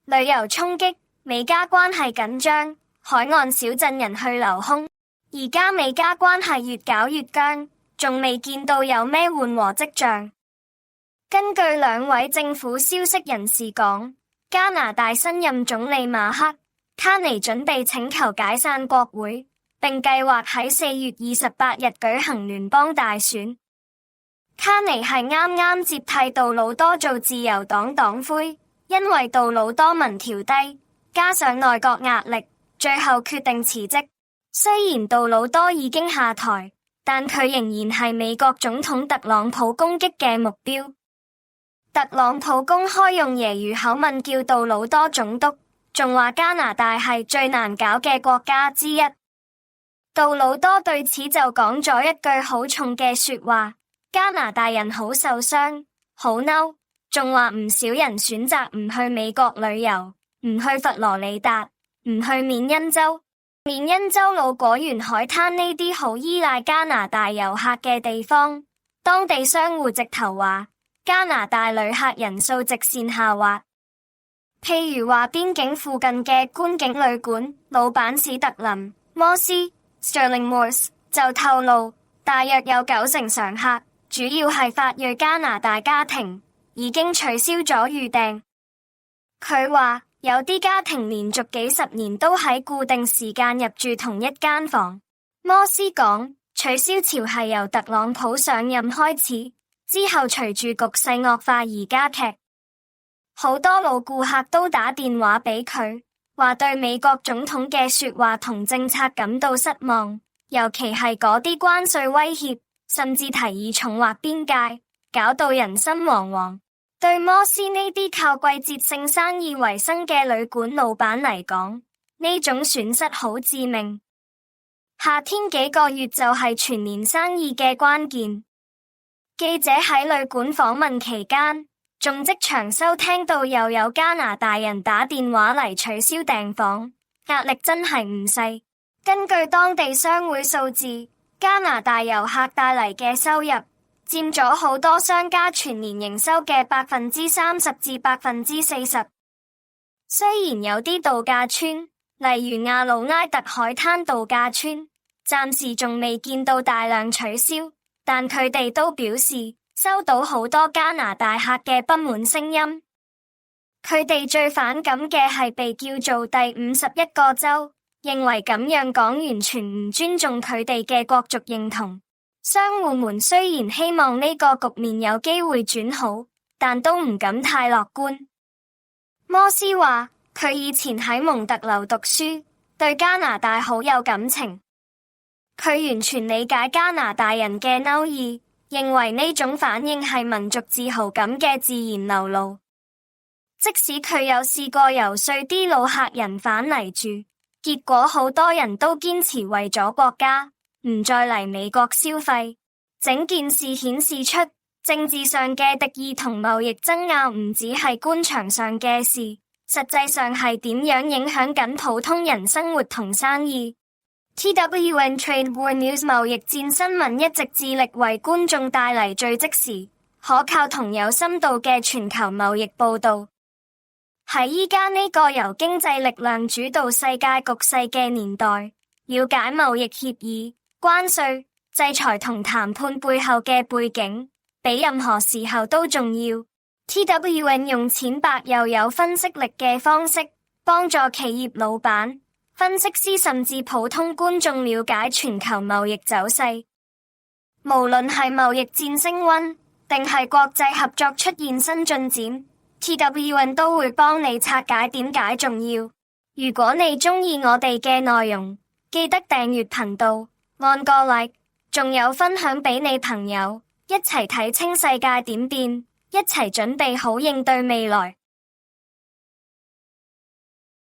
旅遊衝擊，美加關係緊張，海岸小鎮人去樓空。而家美加關係越搞越僵，仲未見到有咩緩和跡象。根據兩位政府消息人士講，加拿大新任總理馬克·卡尼準備請求解散國會，並計劃喺4月28日舉行聯邦大選。卡尼係啱啱接替杜魯多做自由黨黨魁，因為杜魯多民調低，加上內閣壓力，最後決定辭職。雖然杜魯多已經下台，但佢仍然係美國總統特朗普攻擊嘅目標。特朗普公開用揶揄口吻叫杜魯多總督，仲話加拿大係最難搞嘅國家之一。杜魯多對此就講咗一句好重嘅說話：加拿大人好受傷，好嬲，仲話唔少人選擇唔去美國旅遊，唔去佛羅里達，唔去緬因州。緬因州老果園海灘呢啲好依賴加拿大遊客嘅地方，當地商戶直頭話加拿大旅客人數直線下滑。譬如話邊境附近嘅觀景旅館老闆史特林摩斯 Sterling Morse 就透露，大約有90%常客，主要係法裔加拿大家庭，已經取消咗預訂。佢話有啲家庭連續幾十年都喺固定時間入住同一間房。摩斯講，取消潮係由特朗普上任開始，之後隨住局勢惡化而加劇。好多老顧客都打電話俾佢，話對美國總統嘅說話同政策感到失望，尤其係嗰啲關稅威脅，甚至提議重劃邊界，搞到人心惶惶。對摩斯呢啲靠季節性生意為生嘅旅館老闆嚟講，呢種損失好致命。夏天幾個月就係全年生意嘅關鍵。記者喺旅館訪問期間，仲即場收聽到又有加拿大人打電話嚟取消訂房，壓力真係唔細。根據當地商會數字，加拿大遊客帶嚟嘅收入佔咗好多商家全年營收嘅30%至40%。雖然有啲度假村，例如亞魯埃特海灘度假村，暫時仲未見到大量取消，但佢哋都表示收到好多加拿大客嘅不滿聲音。佢哋最反感嘅係被叫做第51個州，認為咁樣講完全唔尊重佢哋嘅國族認同。商戶們雖然希望呢個局面有機會轉好，但都唔敢太樂觀。摩斯話佢以前喺蒙特婁讀書，對加拿大好有感情。佢完全理解加拿大人嘅嬲意，認為呢種反應係民族自豪感嘅自然流露。即使佢有試過遊說啲老客人返嚟住，結果好多人都堅持為咗國家，唔再嚟美國消費。整件事顯示出政治上嘅敵意同貿易爭拗唔只係官場上嘅事，實際上係點樣影響緊普通人生活同生意。TWN Trade War News 貿易戰新聞一直致力為觀眾帶嚟最即時、可靠同有深度嘅全球貿易報道。喺依家呢個由經濟力量主導世界局勢嘅年代，了解貿易協議、關稅、制裁同談判背後嘅背景，比任何時候都重要。TWN 用淺白又有分析力嘅方式，幫助企業老闆、分析師甚至普通觀眾了解全球貿易走勢。無論係貿易戰升溫，定係國際合作出現新進展， TWN 都會幫你拆解點解重要。如果你鍾意我哋嘅內容，記得訂閱頻道，按個 like， 仲有分享俾你朋友，一齊睇清世界點變，一齊準備好應對未來。